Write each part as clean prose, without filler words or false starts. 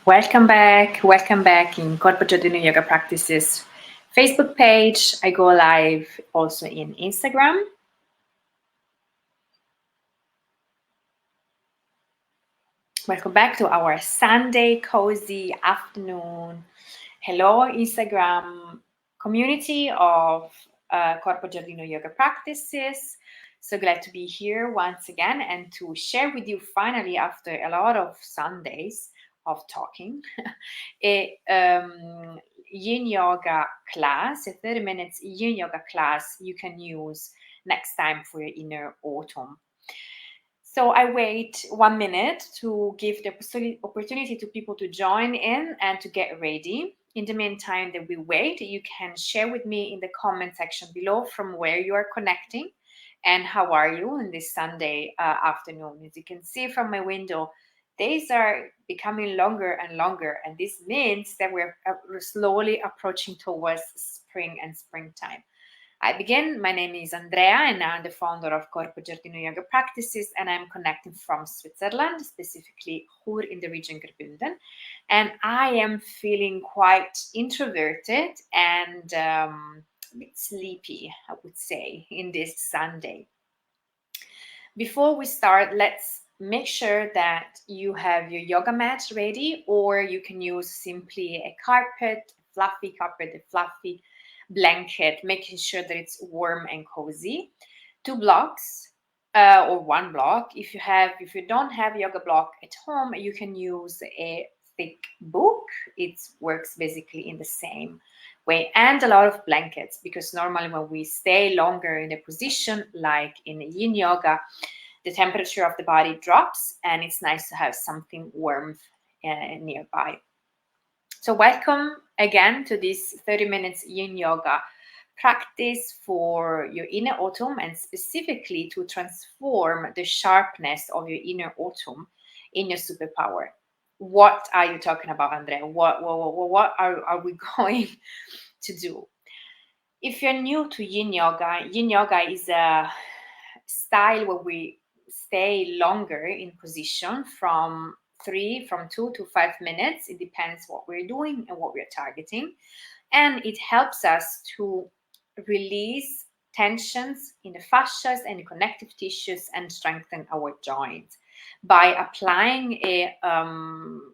Welcome back in Corpogiardino Yoga Practices Facebook page. I go live also in Instagram. Welcome back to our Sunday cozy afternoon. Hello, Instagram community of Corpogiardino Yoga Practices. So glad to be here once again and to share with you finally after a lot of Sundays of talking a Yin Yoga class, a 30 minutes Yin Yoga class you can use next time for your inner autumn. So I wait 1 minute to give the opportunity to people to join in and to get ready. In the meantime that we wait, you can share with me in the comment section below from where you are connecting and how are you in this Sunday afternoon. As you can see from my window, days are becoming longer and longer, and this means that we're slowly approaching towards spring and springtime. I begin. My name is Andrea, and I'm the founder of corpogiardino Yoga Practices, and I'm connecting from Switzerland, specifically Chur in the region Graubünden. And I am feeling quite introverted and a bit sleepy, I would say, in this Sunday. Before we start, let's make sure that you have your yoga mat ready, or you can use simply a carpet, a fluffy carpet, a fluffy blanket, making sure that it's warm and cozy. 2 blocks or 1 block. If you don't have a yoga block at home, you can use a thick book. It works basically in the same way, and a lot of blankets, because normally when we stay longer in a position like in Yin Yoga, the temperature of the body drops, and it's nice to have something warm nearby. So welcome again to this 30 minutes Yin Yoga practice for your inner autumn, and specifically to transform the sharpness of your inner autumn in your superpower. What are you talking about, Andrea? What are we going to do? If you're new to Yin Yoga is a style where we stay longer in position from 2 to 5 minutes. It depends what we're doing and what we're targeting. And it helps us to release tensions in the fascias and the connective tissues and strengthen our joints by applying a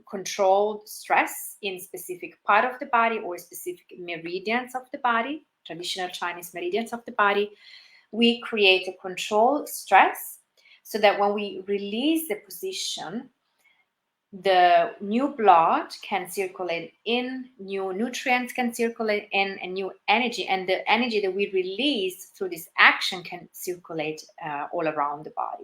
controlled stress in specific part of the body or specific meridians of the body, traditional Chinese meridians of the body. We create a controlled stress so that when we release the position, the new blood can circulate in, new nutrients can circulate in, and new energy, and the energy that we release through this action can circulate all around the body.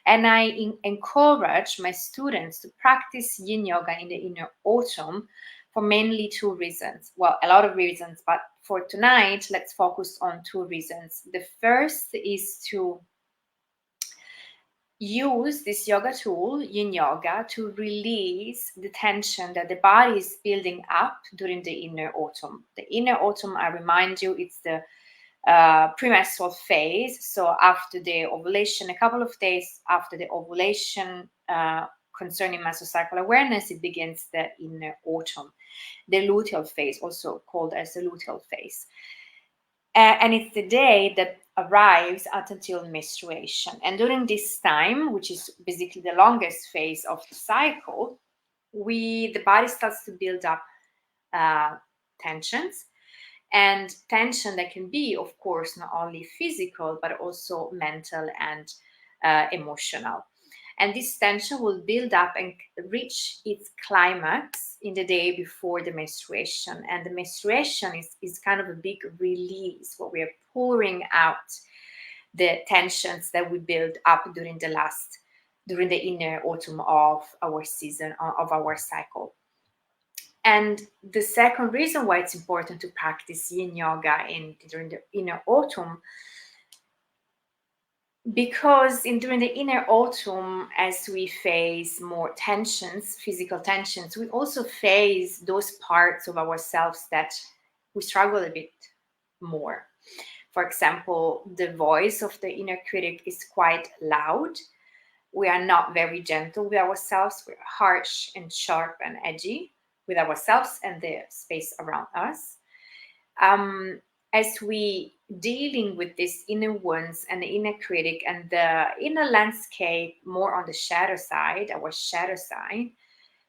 And I encourage my students to practice Yin Yoga in the inner autumn for mainly 2 reasons. Well, a lot of reasons, but for tonight, let's focus on 2 reasons. The first is to use this yoga tool, Yin Yoga, to release the tension that the body is building up during the inner autumn. The inner autumn, I remind you, it's the premenstrual phase. So after the ovulation, a couple of days after the ovulation, concerning mesocycle awareness, it begins the inner autumn, the luteal phase, also called as the luteal phase. And it's the day that arrives up until menstruation. And during this time, which is basically the longest phase of the cycle, the body starts to build up tensions. And tension that can be, of course, not only physical, but also mental and emotional. And this tension will build up and reach its climax in the day before the menstruation. And the menstruation is kind of a big release, where we are pouring out the tensions that we build up during the inner autumn of our season, of our cycle. And the second reason why it's important to practice Yin Yoga during the inner autumn, because during the inner autumn, as we face more tensions, physical tensions, we also face those parts of ourselves that we struggle a bit more. For example, the voice of the inner critic is quite loud. we are not very gentle with ourselves. We're harsh and sharp and edgy with ourselves and the space around us. As we dealing with these inner wounds and the inner critic and the inner landscape more on the shadow side, our shadow side,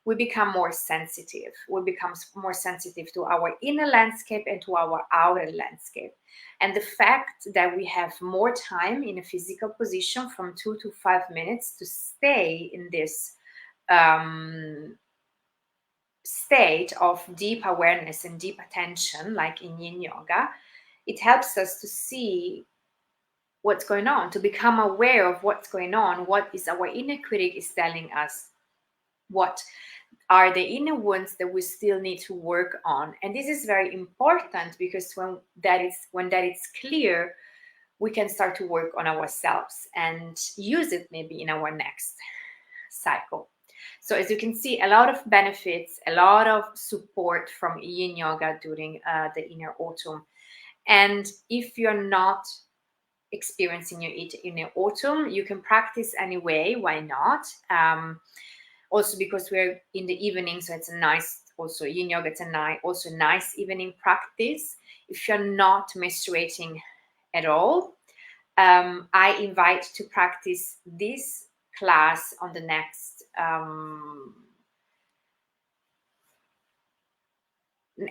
we become more sensitive. We become more sensitive to our inner landscape and to our outer landscape. And the fact that we have more time in a physical position from 2 to 5 minutes to stay in this state of deep awareness and deep attention, like in Yin Yoga, it helps us to see what's going on, to become aware of what's going on, what is our inner critic is telling us, what are the inner wounds that we still need to work on. And this is very important because when that is clear, we can start to work on ourselves and use it maybe in our next cycle. So as you can see, a lot of benefits, a lot of support from Yin Yoga during the inner autumn. And if you're not experiencing your inner autumn, you can practice anyway. Why not? Also because we're in the evening, so it's a nice, also Yin Yoga, it's also a nice evening practice. If you're not menstruating at all, I invite to practice this class on the next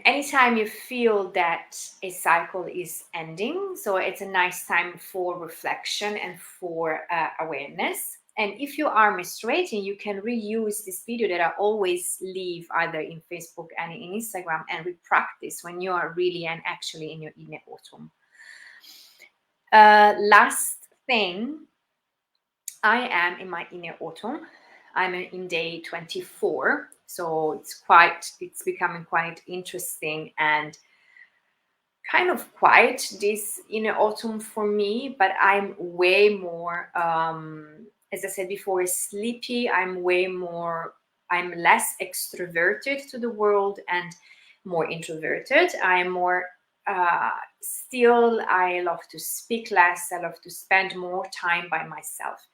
anytime you feel that a cycle is ending. So it's a nice time for reflection and for awareness. And if you are menstruating, you can reuse this video that I always leave either in Facebook and in Instagram and repractice when you are really and actually in your inner autumn. Last thing, I am in my inner autumn. I'm in day 24, so it's becoming quite interesting and kind of quiet this inner autumn for me. But I'm way more, as I said before, sleepy. I'm less extroverted to the world and more introverted. I'm more still, I love to speak less. I love to spend more time by myself.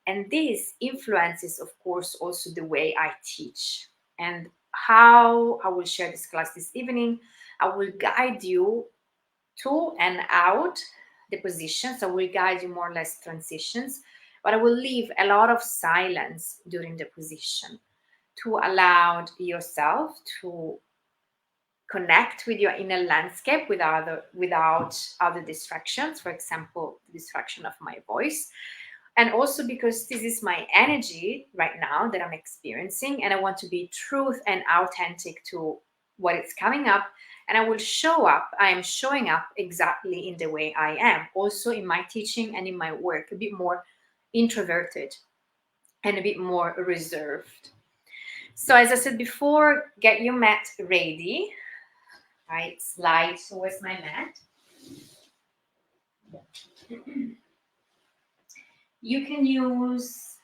And this influences, of course, also the way I teach. And how I will share this class this evening, I will guide you to and out the positions. I will guide you more or less transitions, but I will leave a lot of silence during the position to allow yourself to connect with your inner landscape without other distractions, for example, the distraction of my voice. And also because this is my energy right now that I'm experiencing, and I want to be truth and authentic to what is coming up. And I will show up, I am showing up exactly in the way I am, also in my teaching and in my work, a bit more introverted and a bit more reserved. So as I said before, get your mat ready. Right, slide towards my mat. You can use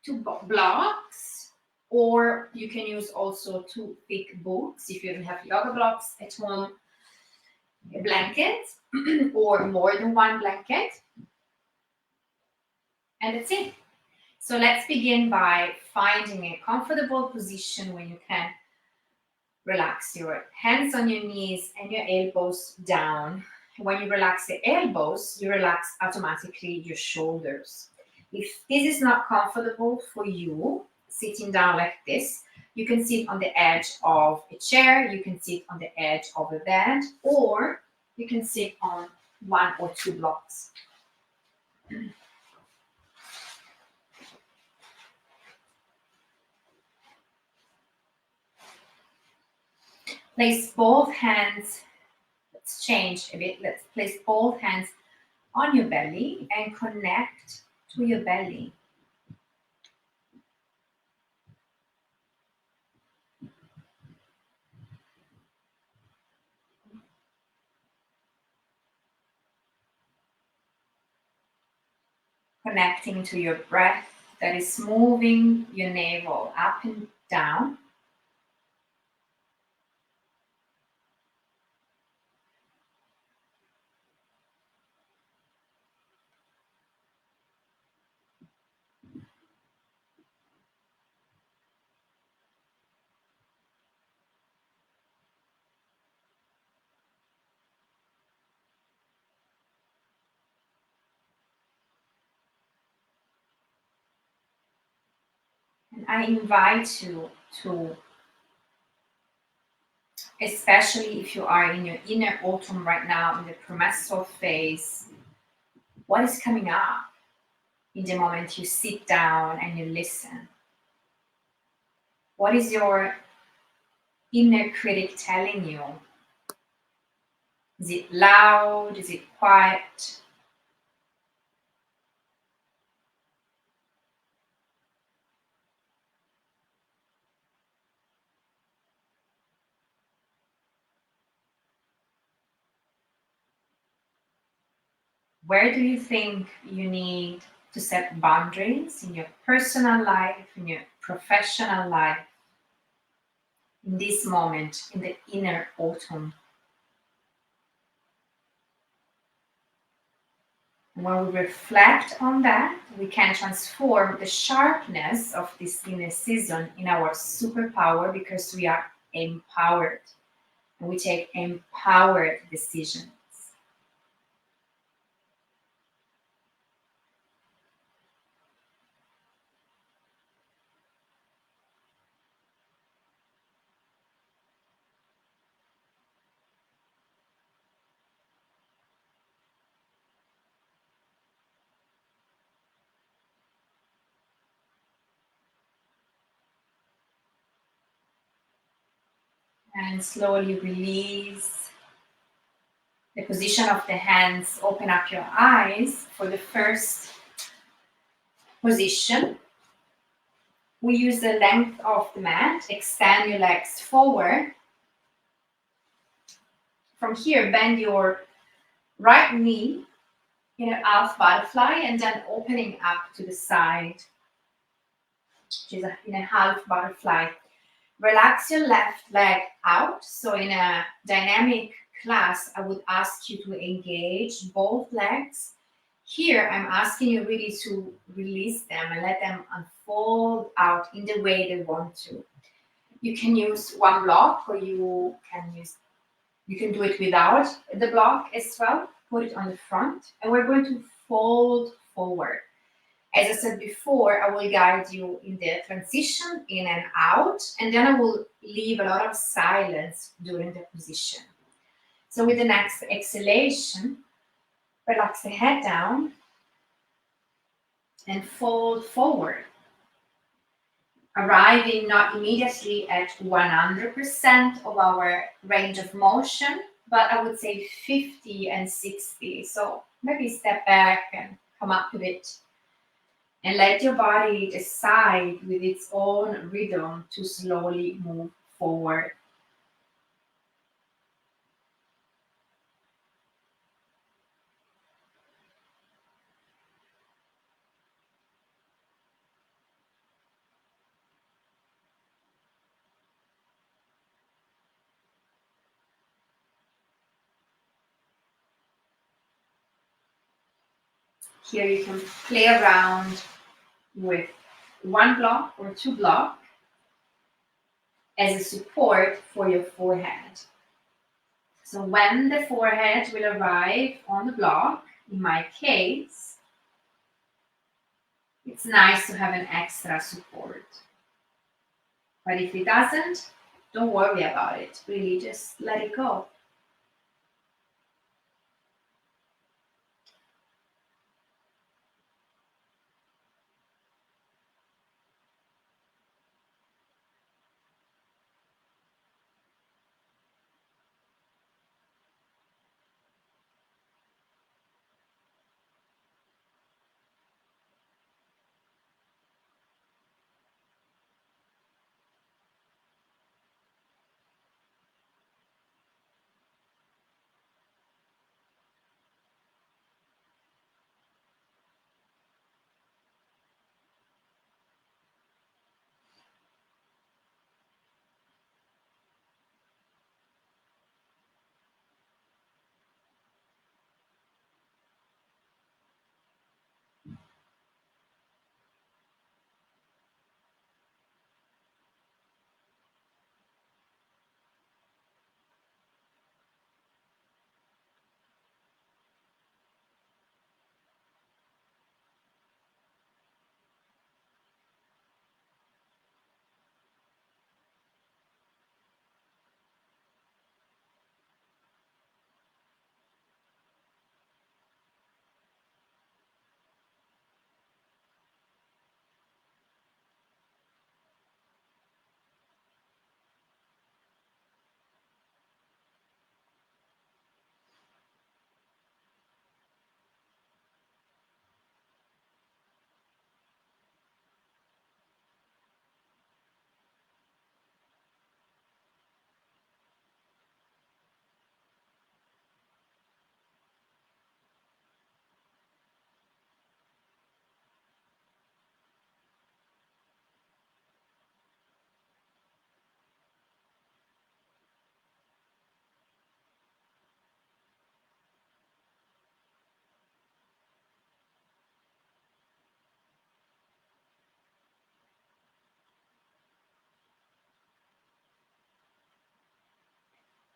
2 blocks, or you can use also 2 thick books if you don't have yoga blocks at home, a blanket or more than 1 blanket. And that's it. So let's begin by finding a comfortable position where you can relax your hands on your knees and your elbows down. When you relax the elbows, you relax automatically your shoulders. If this is not comfortable for you, sitting down like this, you can sit on the edge of a chair, you can sit on the edge of a bed, or you can sit on 1 or 2 blocks. Place both hands, let's change a bit, let's place both hands on your belly and connect to your belly. Connecting to your breath that is moving your navel up and down. And I invite you to, especially if you are in your inner autumn right now, in the premenstrual phase, what is coming up in the moment you sit down and you listen? What is your inner critic telling you? Is it loud? Is it quiet? Where do you think you need to set boundaries in your personal life, in your professional life, in this moment, in the inner autumn? And when we reflect on that, we can transform the sharpness of this inner season in our superpower because we are empowered and we take empowered decisions. And slowly release the position of the hands. Open up your eyes for the first position. We use the length of the mat. Extend your legs forward. From here, bend your right knee in an half butterfly and then opening up to the side, which is in a half butterfly. Relax your left leg out. So in a dynamic class, I would ask you to engage both legs. Here, I'm asking you really to release them and let them unfold out in the way they want to. You can use one block or you can do it without the block as well. Put it on the front and we're going to fold forward. As I said before, I will guide you in the transition in and out, and then I will leave a lot of silence during the position. So with the next exhalation, relax the head down and fold forward, arriving not immediately at 100% of our range of motion, but I would say 50 and 60. So maybe step back and come up a bit. And let your body decide with its own rhythm to slowly move forward. Here you can play around with one block or two blocks as a support for your forehead. So when the forehead will arrive on the block, in my case, it's nice to have an extra support. But if it doesn't, don't worry about it. Really just let it go.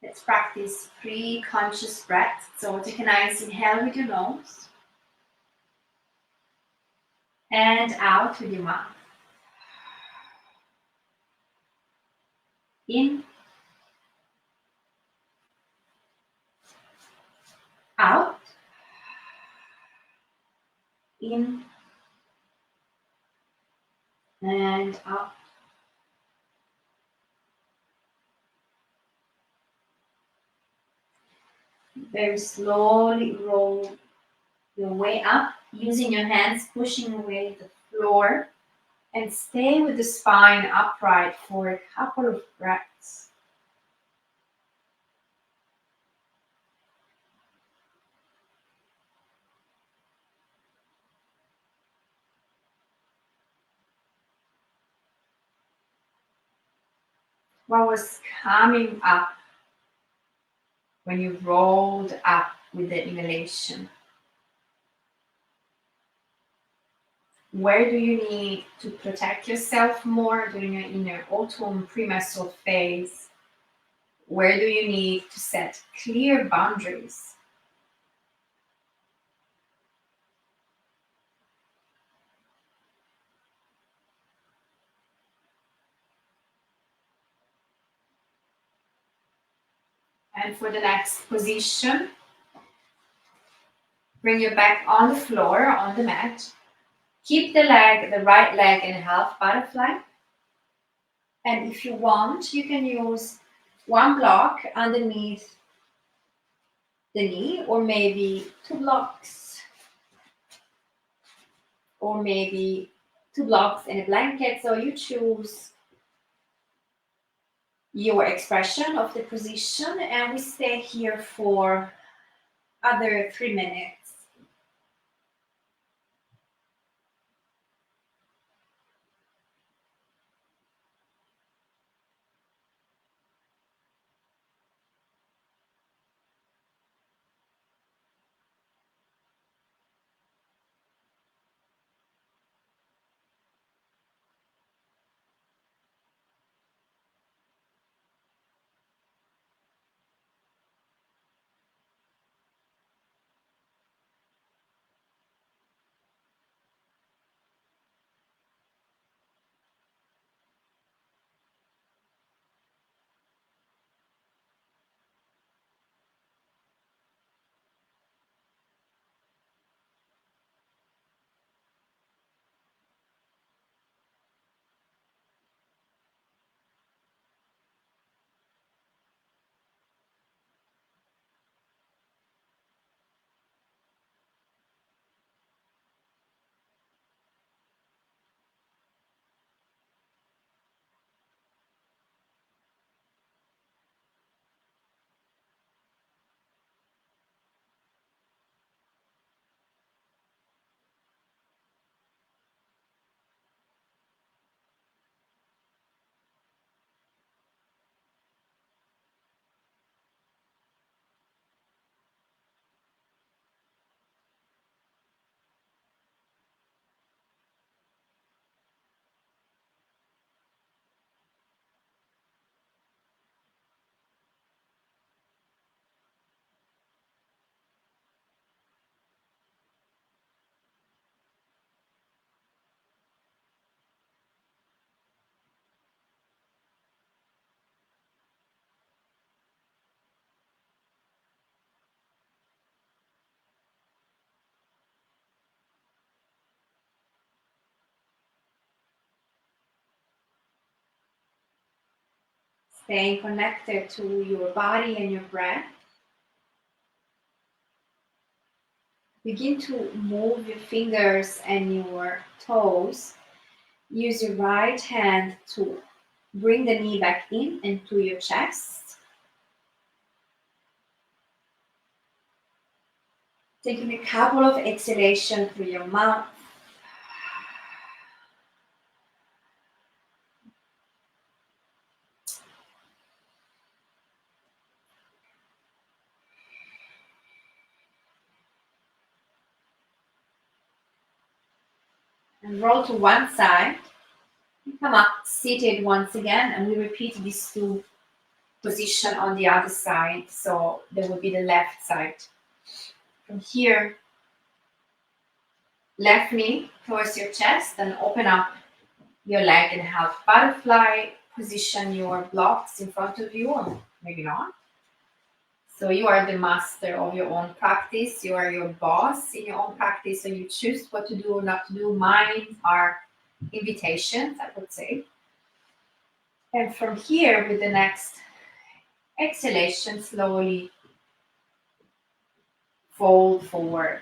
Let's practice 3 conscious breaths. So take a nice inhale with your nose and out with your mouth. In, out, in, and out. Very slowly roll your way up, using your hands, pushing away the floor, and stay with the spine upright for a couple of breaths. What was coming up when you rolled up with the inhalation? Where do you need to protect yourself more during your inner autumn premenstrual phase? Where do you need to set clear boundaries? And for the next position, bring your back on the floor, on the mat. Keep the right leg in half butterfly. And if you want, you can use one block underneath the knee, or maybe 2 blocks, or maybe 2 blocks in a blanket. So you choose your expression of the position, and we stay here for other 3 minutes. Staying connected to your body and your breath. Begin to move your fingers and your toes. Use your right hand to bring the knee back in into your chest. Taking a couple of exhalations through your mouth. And roll to one side. Come up seated once again, and we repeat these 2 position on the other side. So there will be the left side. From here, left knee towards your chest, and open up your leg in half butterfly. Position your blocks in front of you, or maybe not. So you are the master of your own practice. You are your boss in your own practice. So you choose what to do or not to do. Mine are invitations, I would say. And from here, with the next exhalation, slowly fold forward.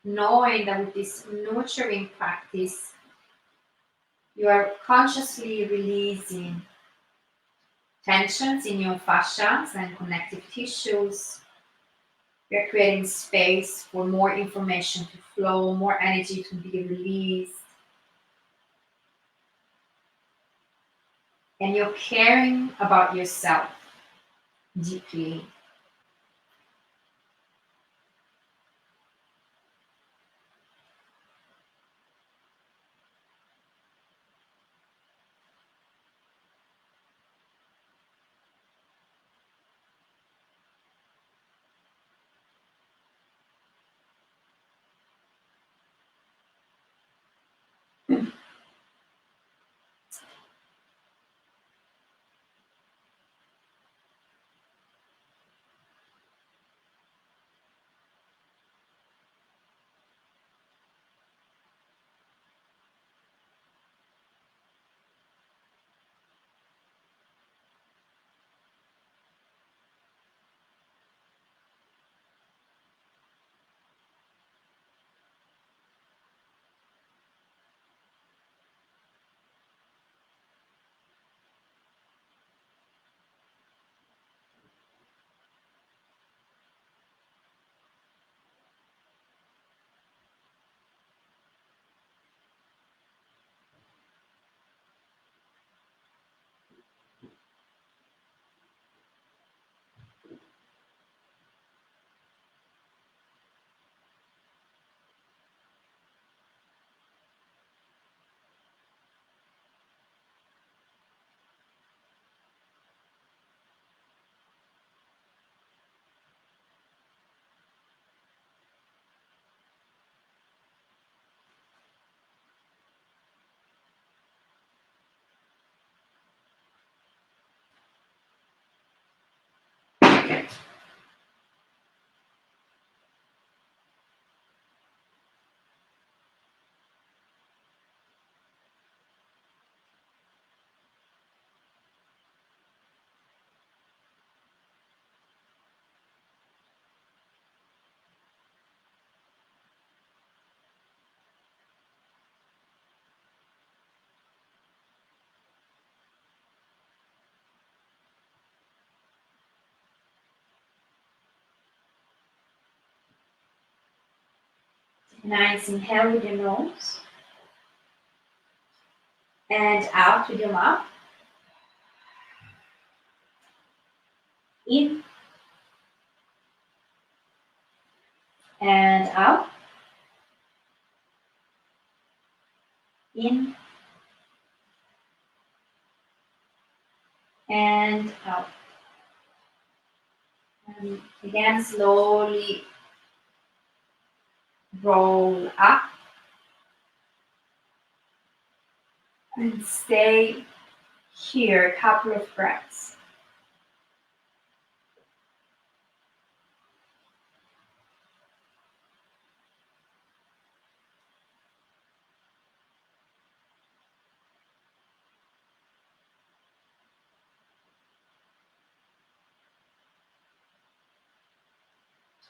Knowing that with this nurturing practice, you are consciously releasing tensions in your fascias and connective tissues. You're creating space for more information to flow, more energy to be released. And you're caring about yourself deeply. Nice inhale with your nose and out with your mouth. In and out. In and out. And again, slowly roll up and stay here a couple of breaths.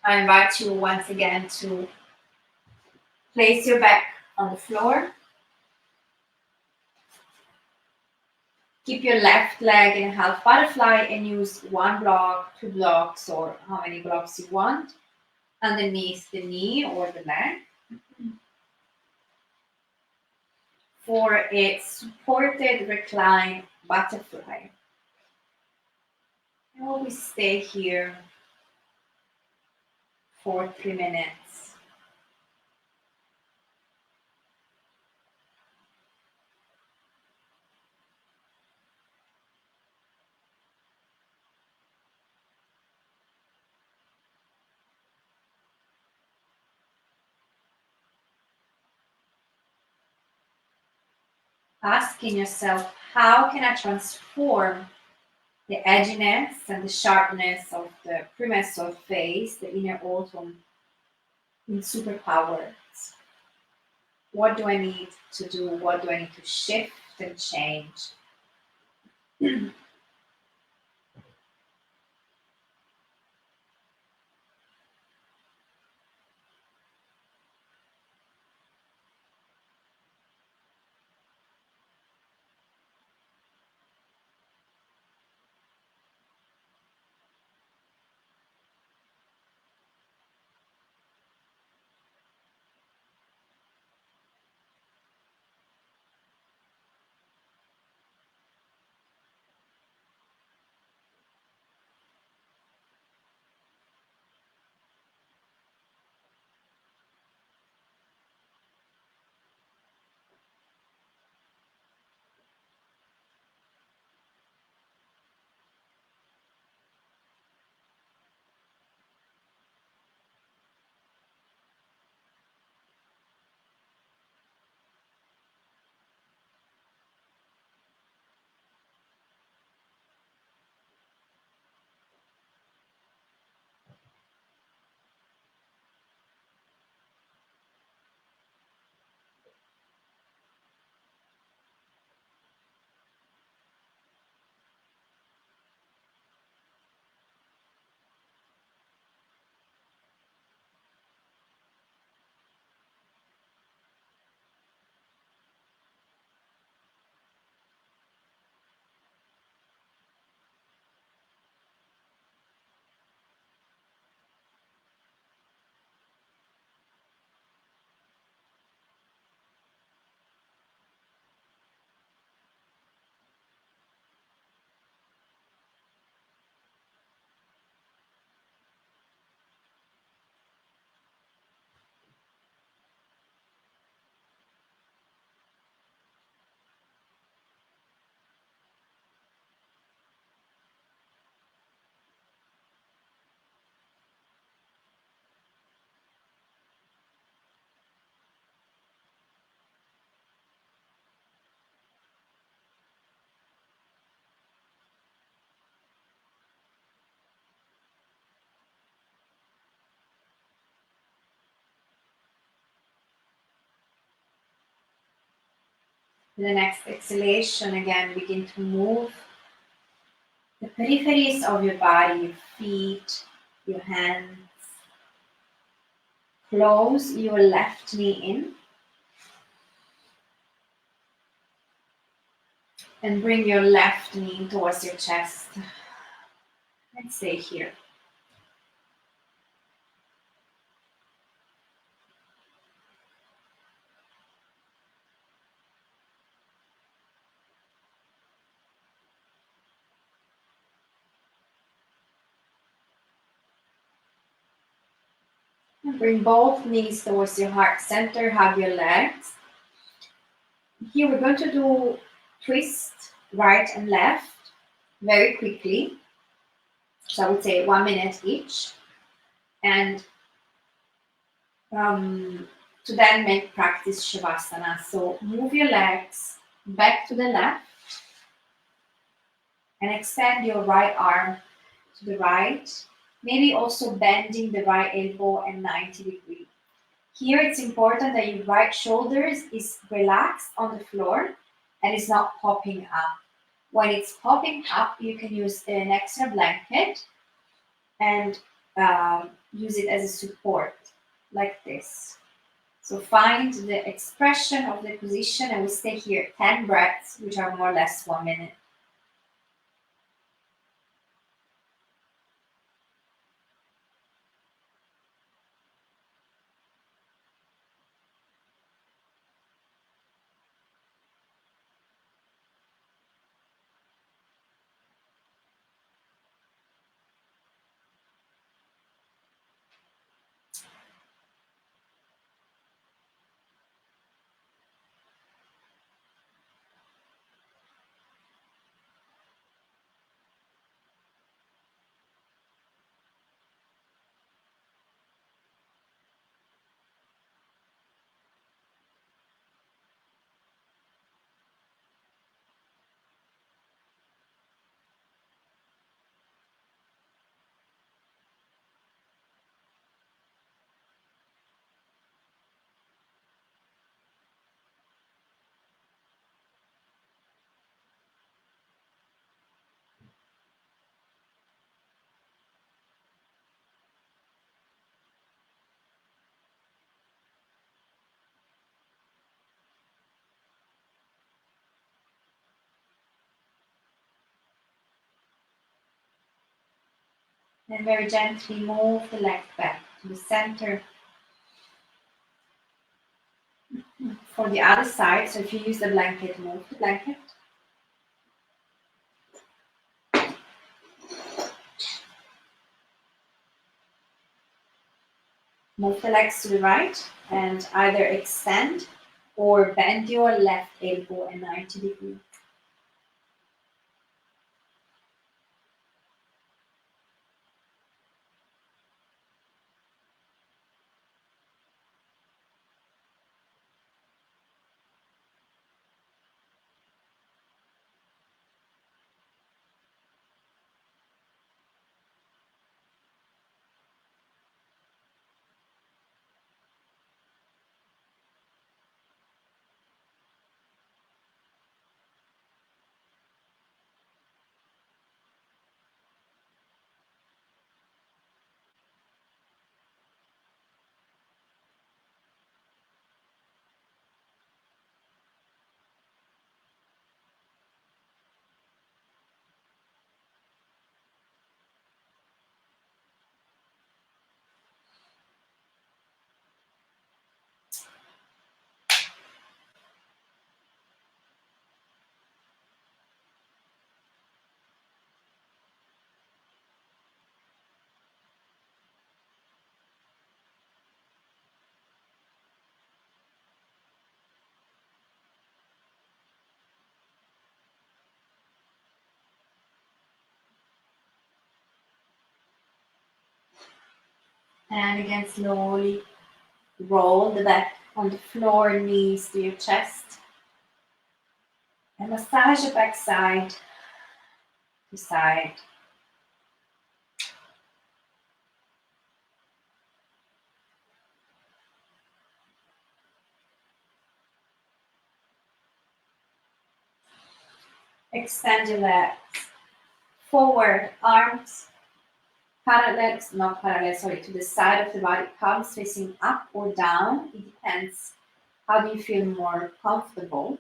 I invite you once again to place your back on the floor. Keep your left leg in half butterfly and use one block, two blocks, or how many blocks you want underneath the knee or the leg for a supported recline butterfly. And always stay here for 3 minutes. Asking yourself, how can I transform the edginess and the sharpness of the premenstrual phase, the inner autumn, in superpowers? What do I need to do? What do I need to shift and change? The next exhalation, again, begin to move the peripheries of your body, your feet, your hands. Close your left knee in and bring your left knee towards your chest. And stay here. And bring both knees towards your heart center, hug your legs. Here we're going to do twist right and left very quickly. So I would say 1 minute each. And to then make practice Shavasana. So move your legs back to the left and extend your right arm to the right, maybe also bending the right elbow at 90 degrees. Here it's important that your right shoulder is relaxed on the floor and is not popping up. When it's popping up, you can use an extra blanket and use it as a support, like this. So find the expression of the position and we stay here 10 breaths, which are more or less 1 minute. And very gently move the leg back to the center. For the other side, so if you use the blanket, move the blanket. Move the legs to the right and either extend or bend your left elbow a 90 degrees. And again, slowly roll the back on the floor, knees to your chest. And massage your back side to side. Extend your legs forward, arms parallel, not parallel, sorry, to the side of the body, palms facing up or down. It depends. How do you feel more comfortable?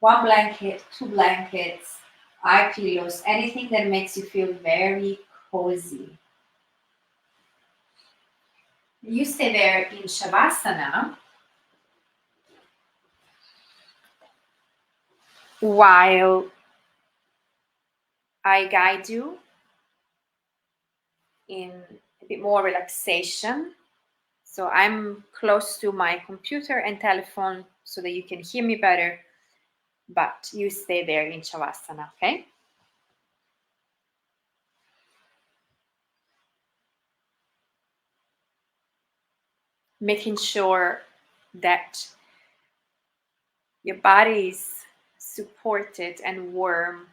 One blanket, two blankets, eye pillows, anything that makes you feel very cozy. You stay there in Shavasana while I guide you in a bit more relaxation. So I'm close to my computer and telephone so that you can hear me better, but you stay there in Shavasana, okay? Making sure that your body is supported and warm.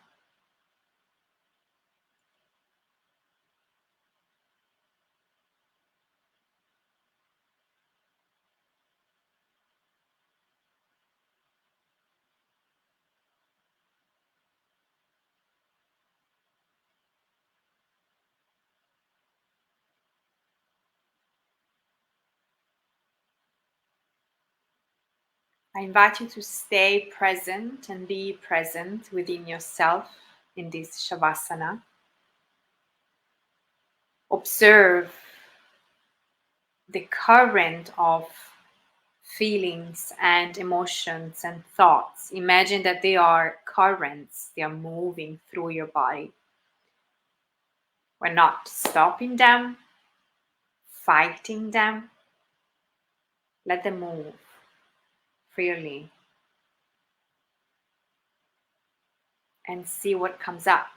I invite you to stay present and be present within yourself in this Shavasana. Observe the current of feelings and emotions and thoughts. Imagine that they are currents, they are moving through your body. We're not stopping them, fighting them. Let them move freely and see what comes up.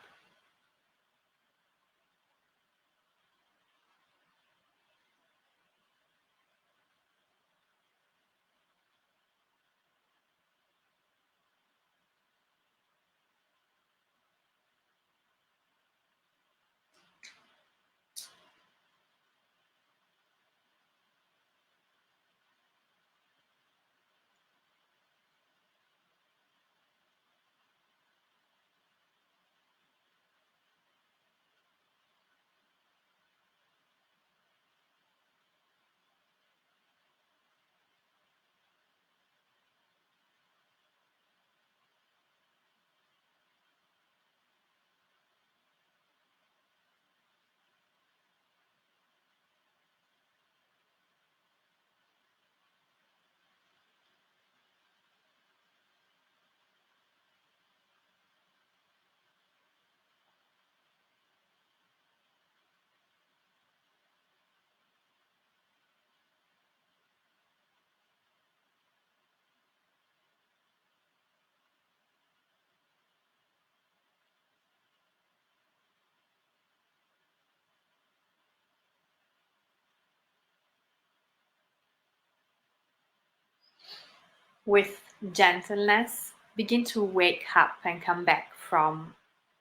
With gentleness, begin to wake up and come back from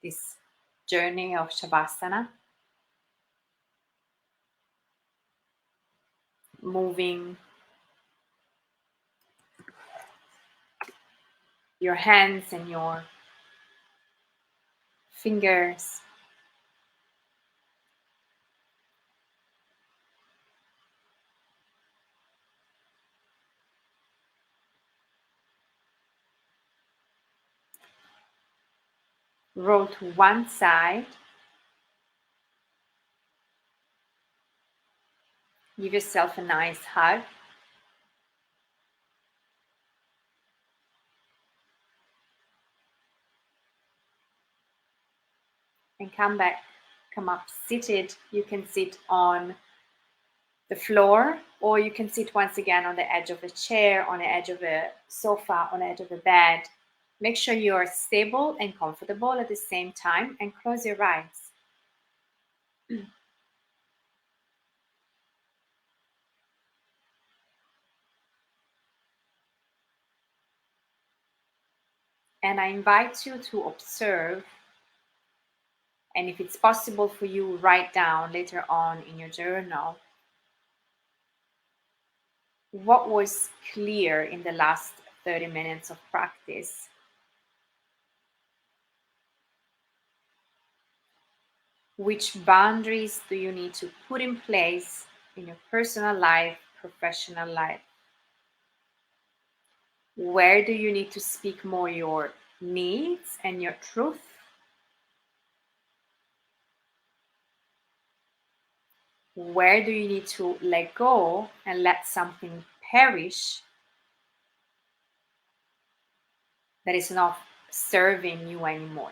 this journey of Shavasana, moving your hands and your fingers. Roll to one side. Give yourself a nice hug. And come back, come up seated. You can sit on the floor, or you can sit once again on the edge of a chair, on the edge of a sofa, on the edge of a bed. Make sure you are stable and comfortable at the same time, and close your eyes. And I invite you to observe, and if it's possible for you, write down later on in your journal what was clear in the last 30 minutes of practice. Which boundaries do you need to put in place in your personal life, professional life? Where do you need to speak more your needs and your truth? Where do you need to let go and let something perish that is not serving you anymore?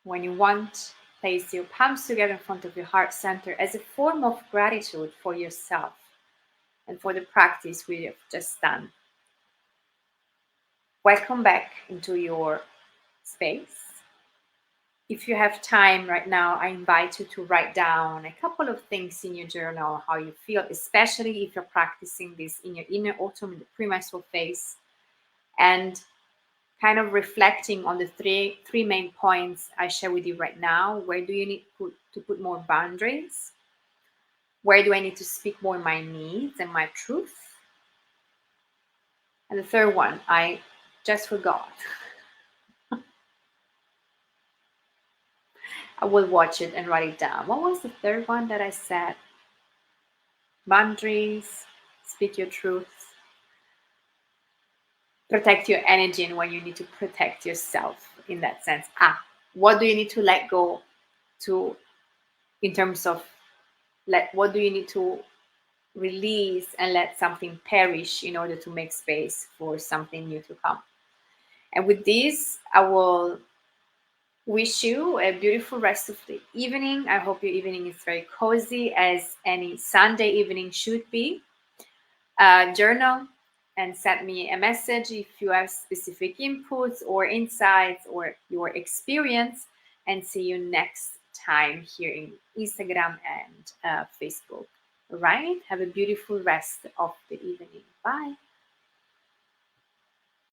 When you want, place your palms together in front of your heart center as a form of gratitude for yourself and for the practice we have just done. Welcome back into your space. If you have time right now, I invite you to write down a couple of things in your journal, how you feel, especially if you're practicing this in your inner autumn, in the premenstrual phase, and kind of reflecting on the three main points I share with you right now. Where do you need to put more boundaries? Where do I need to speak more my needs and my truth? And the third one, I just forgot. I will watch it and write it down. What was the third one that I said? Boundaries, speak your truth, protect your energy, and when you need to protect yourself in that sense. What do you need to let go to, in terms of what do you need to release and let something perish in order to make space for something new to come? And with this, I will wish you a beautiful rest of the evening. I hope your evening is very cozy, as any Sunday evening should be. Journal and send me a message if you have specific inputs or insights or your experience, and see you next time here in Instagram and Facebook. All right, have a beautiful rest of the evening. Bye.